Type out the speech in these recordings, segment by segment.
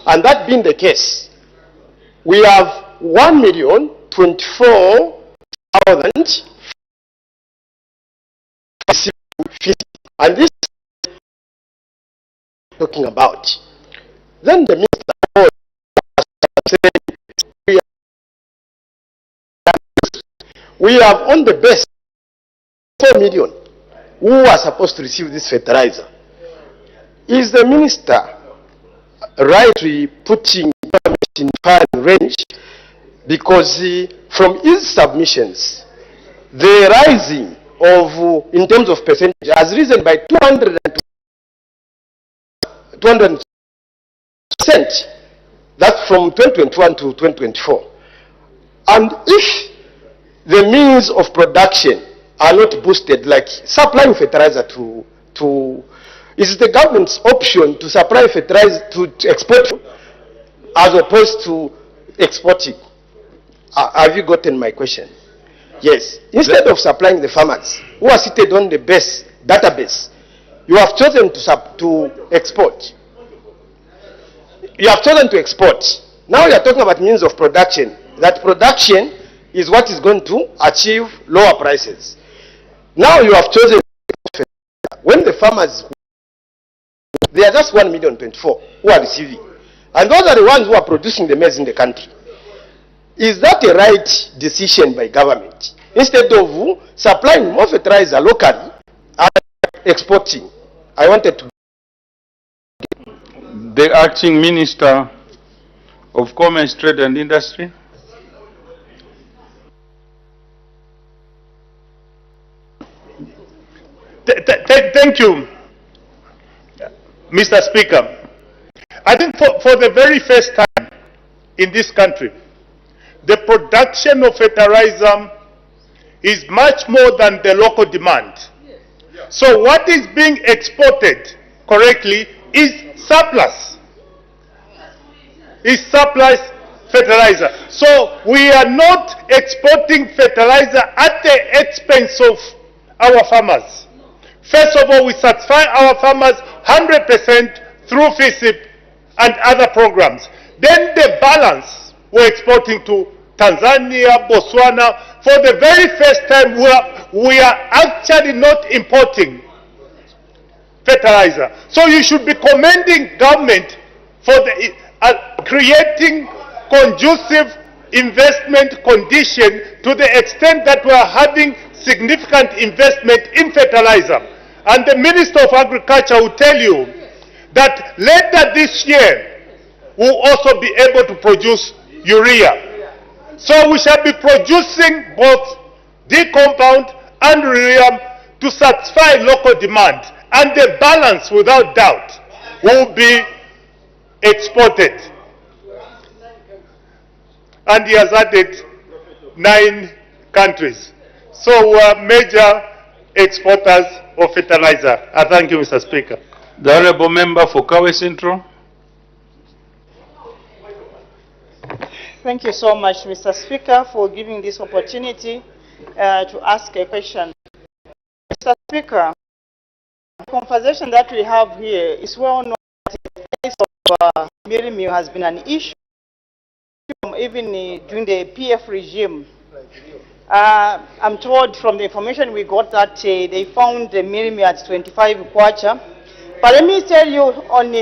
And that being the case, we have 1,024,000, and this is talking about. Then the minister said, we have on the best 4 million who are supposed to receive this fertilizer. Is the minister rightly putting in fine range? Because from his submissions, the rising of, in terms of percentage, has risen by 200%. That's from 2021 to 2024. And if the means of production are not boosted, like supplying fertilizer to is the government's option to supply fertilizer to export as opposed to exporting? Have you gotten my question? Yes. Instead of supplying the farmers who are seated on the base database, you have chosen to export. You have chosen to export. Now you are talking about means of production. That production is what is going to achieve lower prices. Now you have chosen, when the farmers, they are just 1,024,000 who are receiving. And those are the ones who are producing the maize in the country. Is that a right decision by government? Instead of supplying more fertilizer locally and exporting, I wanted to. The Acting Minister of Commerce, Trade and Industry. Thank you, Mr. Speaker. I think for the very first time in this country, the production of fertilizer is much more than the local demand. So what is being exported correctly is surplus. Is surplus fertilizer. So we are not exporting fertilizer at the expense of our farmers. First of all, we satisfy our farmers 100% through FISIP and other programs. Then the balance we're exporting to Tanzania, Botswana. For the very first time, we are actually not importing fertilizer. So you should be commending government for the, creating conducive investment condition to the extent that we are having significant investment in fertilizer. And the Minister of Agriculture will tell you that later this year we'll also be able to produce urea. So we shall be producing both D-compound and urea to satisfy local demand. And the balance, without doubt, will be exported. And he has added 9 countries. So we are major exporters of fertilizer. I thank you, Mr. Speaker. The Honourable Member for Kawe Central. Thank you so much, Mr. Speaker, for giving this opportunity to ask a question. Mr. Speaker, the conversation that we have here is well known that the price of milling has been an issue even during the PF regime. I'm told from the information we got that they found the milling at 25 kwacha. But let me tell you, on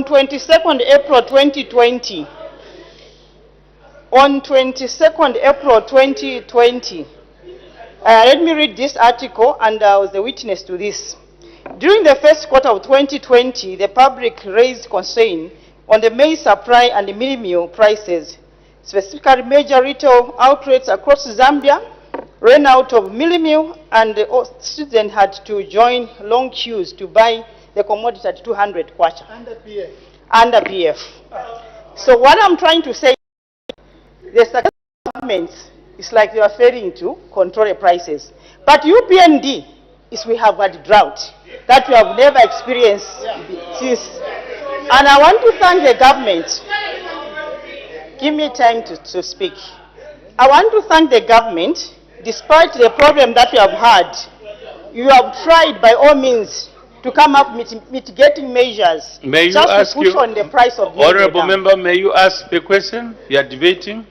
22nd April 2020, on 22nd April 2020, let me read this article, and I was the witness to this. During the first quarter of 2020, the public raised concern on the maize supply and the milling meal prices. Specifically, major retail outlets across Zambia ran out of milling meal, and the students had to join long queues to buy the commodity at 200 kwacha. Under PF. Under PF. So what I'm trying to say, the governments, it's like they are failing to control the prices. But UPND is we have had drought that we have never experienced since. And I want to thank the government. Give me time to speak. I want to thank the government. Despite the problem that we have had, you have tried by all means to to come up with mitigating measures May you just ask to push you, on the price of milk. Honorable Member, may you ask the question? You are debating.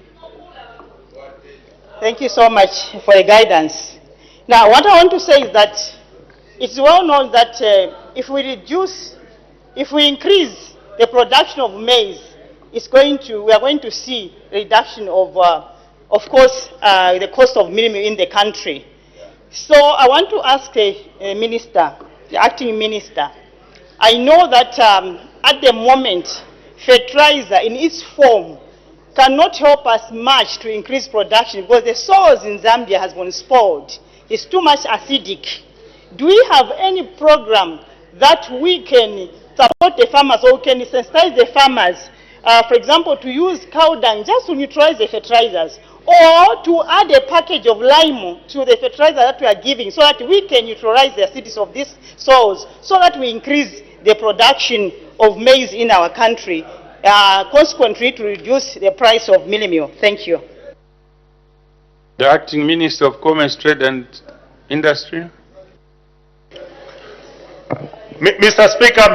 Thank you so much for the guidance. Now, what I want to say is that it's well known that if we increase the production of maize, we are going to see a reduction of course, the cost of minimum in the country. So I want to ask the minister, the acting minister. I know that at the moment, fertilizer in its form cannot help us much to increase production because the soils in Zambia has been spoiled. It's too much acidic. Do we have any program that we can support the farmers or we can sensitize the farmers, for example, to use cow dung just to neutralize the fertilizers, or to add a package of lime to the fertilizer that we are giving so that we can neutralize the acidity of these soils so that we increase the production of maize in our country, consequently to reduce the price of mealie meal? Thank you. The Acting Minister of Commerce, Trade and Industry. Mr. Speaker,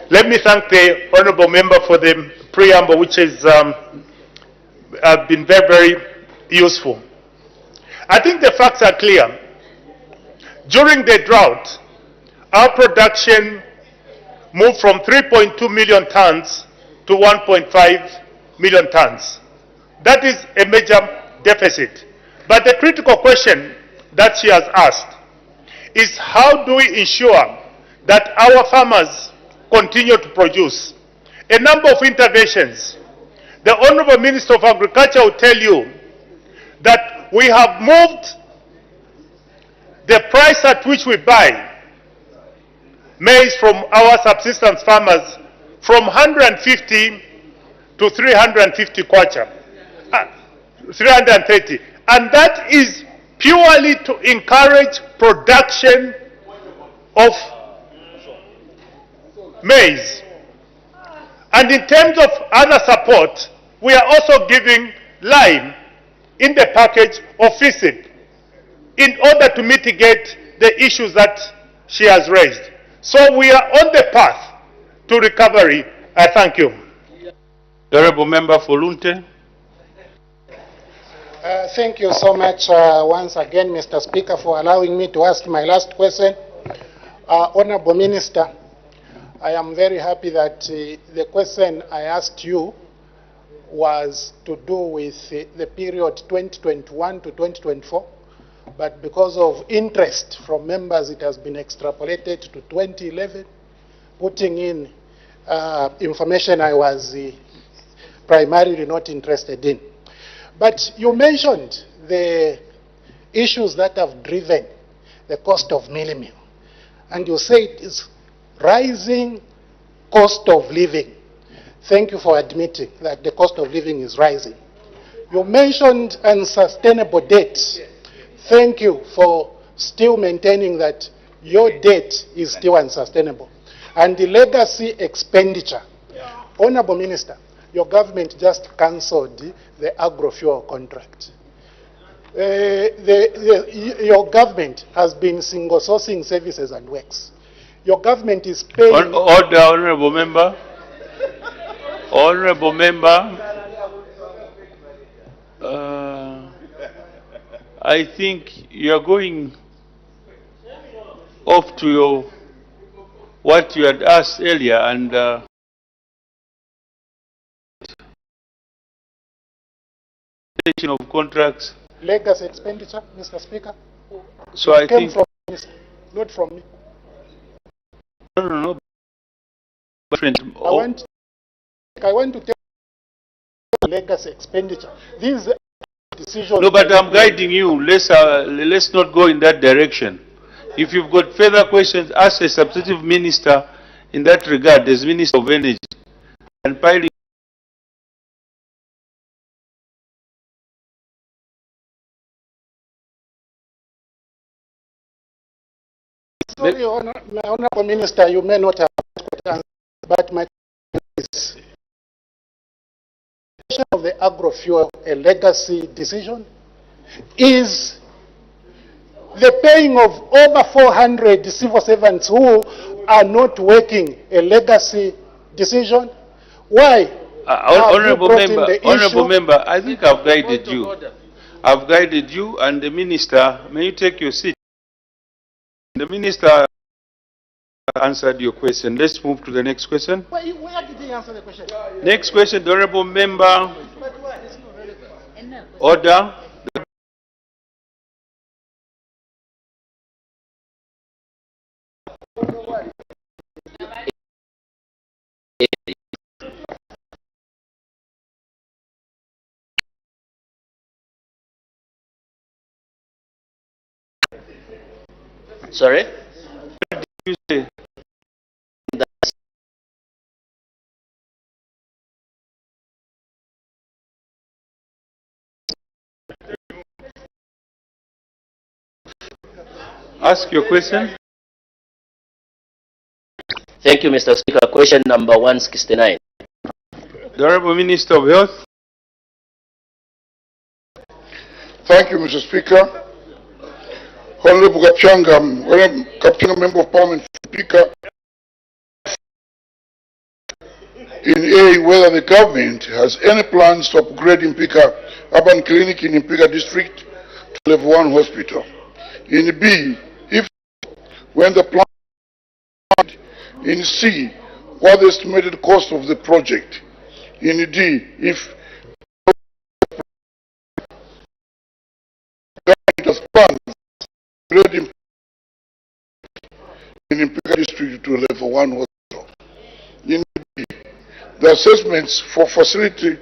let me thank the honourable member for the preamble, which has been very, very useful. I think the facts are clear. During the drought, our production moved from 3.2 million tons to 1.5 million tons. That is a major deficit. But the critical question that she has asked is how do we ensure that our farmers continue to produce? A number of interventions. The Honourable Minister of Agriculture will tell you that we have moved the price at which we buy maize from our subsistence farmers from 150 to 350 kwacha, 330. And that is purely to encourage production of maize. And in terms of other support, we are also giving lime in the package of FISIP in order to mitigate the issues that she has raised. So we are on the path to recovery. I thank you. The Honourable Member for Lunte. Thank you so much once again, Mr. Speaker, for allowing me to ask my last question. Honourable Minister, I am very happy that the question I asked you was to do with the period 2021 to 2024, but because of interest from members, it has been extrapolated to 2011, putting in information I was primarily not interested in. But you mentioned the issues that have driven the cost of mealie meal, and you said it's rising cost of living. Thank you for admitting that the cost of living is rising. You mentioned unsustainable debt. Thank you for still maintaining that your debt is still unsustainable. And the legacy expenditure. Honourable Minister, your government just cancelled the agrofuel contract. Your government has been single sourcing services and works. Your government is paying... Order, Honourable Member. Honourable Member. I think you are going off to what you had asked earlier, and of contracts. Legacy expenditure, Mr. Speaker. So I came think from Minister, not from me. No. I want to tell you legacy expenditure. These decisions. No, but I'm guiding you. Let's not go in that direction. If you've got further questions, ask a substantive minister in that regard, as Minister of Energy. And piling. Sorry, Honourable Minister, you may not have answered, but my question is, of the agrofuel a legacy decision? Is the paying of over 400 civil servants who are not working a legacy decision? Why? Honorable member, I think I've guided you. I've guided you, and the minister, may you take your seat? The minister answered your question. Let's move to the next question. Where did he answer the question? Next question, the honorable member. Order. Sorry? What did you say? Ask your question. Thank you, Mr. Speaker. Question number 169. The Honorable Minister of Health. Thank you, Mr. Speaker. Honorable Kapchanga, Member of Parliament, Speaker, in A, whether the government has any plans to upgrade Impika Urban Clinic in Impika District to Level 1 hospital. In B, if when the plan. In C, what the estimated cost of the project. In D, if government has plans to upgrade in Impika District to Level 1 hospital. In B, the assessments for facility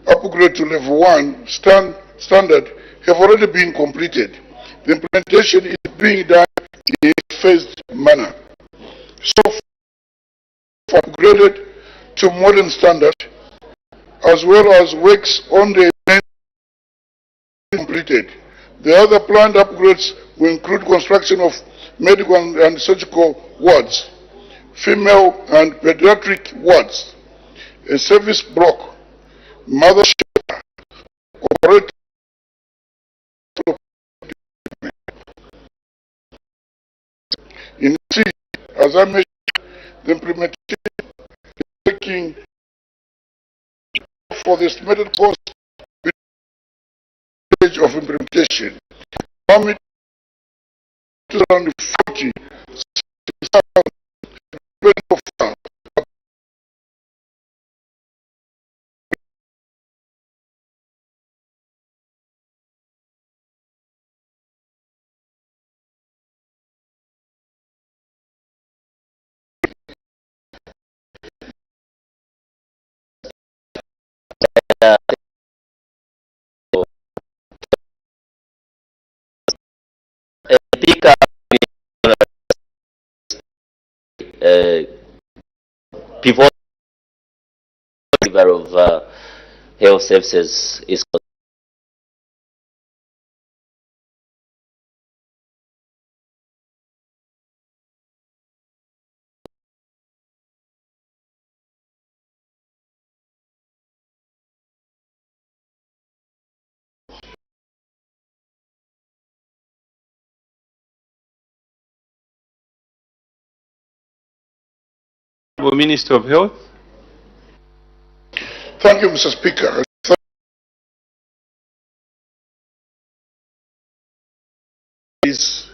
upgrade to Level 1 standard have already been completed. The implementation is being done in a phased manner. So far upgraded to modern standard, as well as works on the completed. The other planned upgrades will include construction of medical and surgical wards, female and pediatric wards, a service block, mother shelter, operating. In C, as I mentioned, the implementation is taking for the estimated cost of implementation. Permit 240 Speaker, before of health services is Minister of Health. Thank you, Mr. Speaker. Is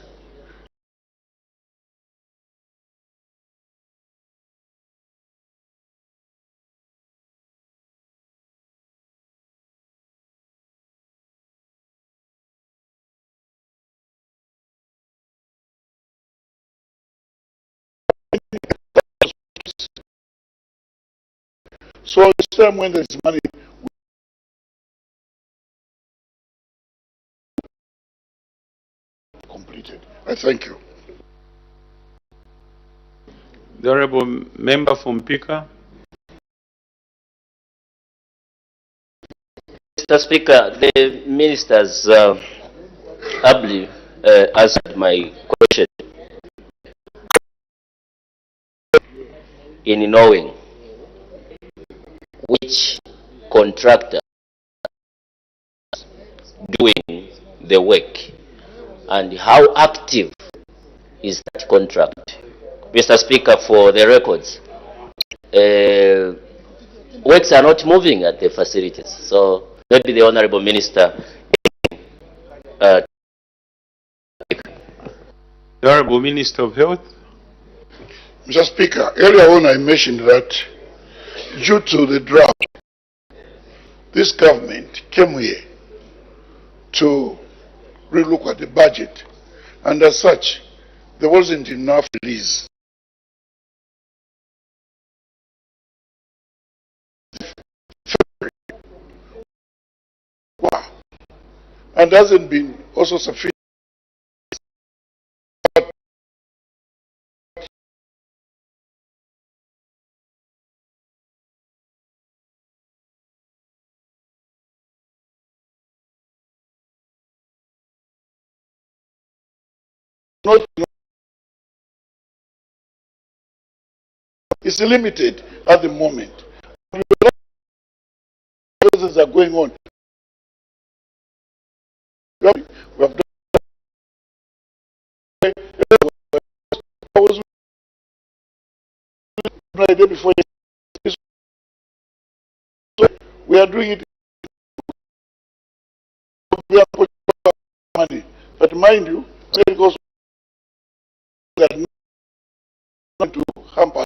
so it's time when there's money completed. I thank you. The Honorable Member from Pika. Mr. Speaker, the ministers ably answered my question in knowing which contractor doing the work and how active is that contract? Mr. Speaker, for the records, works are not moving at the facilities, so maybe the Honorable Minister. The Honorable Minister of Health. Mr. Speaker, earlier on I mentioned that due to the drought, this government came here to relook at the budget, and as such, there wasn't enough release. Wow. And hasn't been also sufficient. Not, it's limited at the moment. Processes are going on. We have done. I was the day before. We are doing it. We are putting money, but mind you, because we are not to hamper